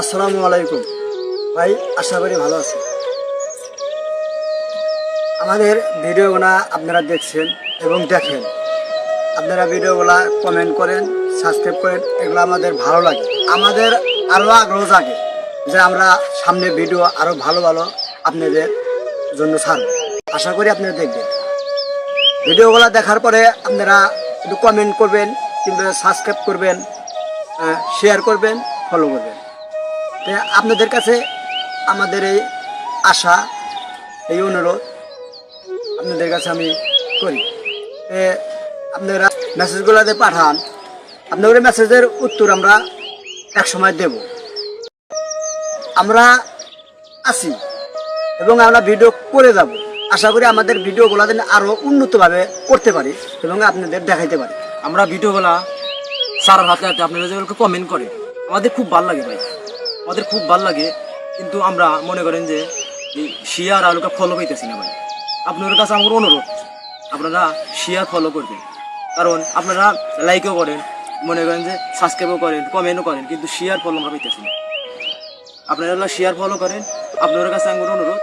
আসসালামু আলাইকুম ভাই, আশা করি ভালো আছেন। আমাদের ভিডিওগুলো আপনারা দেখছেন এবং দেখেন। আপনারা ভিডিওগুলো কমেন্ট করেন, সাবস্ক্রাইব করেন, এগুলো আমাদের ভালো লাগে। আমাদের আরও আগ্রহ জাগে যে আমরা সামনে ভিডিও আরও ভালো ভালো আপনাদের জন্য ছাড়ব। আশা করি আপনারা দেখবেন। ভিডিওগুলো দেখার পরে আপনারা একটু কমেন্ট করবেন, কিংবা সাবস্ক্রাইব করবেন, শেয়ার করবেন, ফলো করবেন। আপনাদের কাছে আমাদের এই আশা, এই অনুরোধ আপনাদের কাছে আমি করি। আপনারা মেসেজগুলোতে পাঠান, আপনাদের মেসেজের উত্তর আমরা এক সময় দেব। আমরা আছি এবং আমরা ভিডিও করে যাব। আশা করি আমাদের ভিডিওগুলো যেন আরও উন্নতভাবে করতে পারি এবং আপনাদের দেখাইতে পারি। আমরা ভিডিওগুলা সারার হাতে হাতে আপনারা যেগুলো কমেন্ট করে আমাদের খুব ভালো লাগে ভাই, আমাদের খুব ভালো লাগে। কিন্তু আমরা মনে করেন যে এই শেয়ার আর ওটা ফলো পাইতেছি না ভাই। আপনাদের কাছে আমার অনুরোধ, আপনারা শেয়ার ফলো করবেন। কারণ আপনারা লাইকও করেন, মনে করেন যে সাবস্ক্রাইবও করেন, কমেন্টও করেন, কিন্তু শেয়ার ফলো আমরা পাইতেছি না। আপনারা শেয়ার ফলো করেন, আপনাদের কাছে আমার অনুরোধ।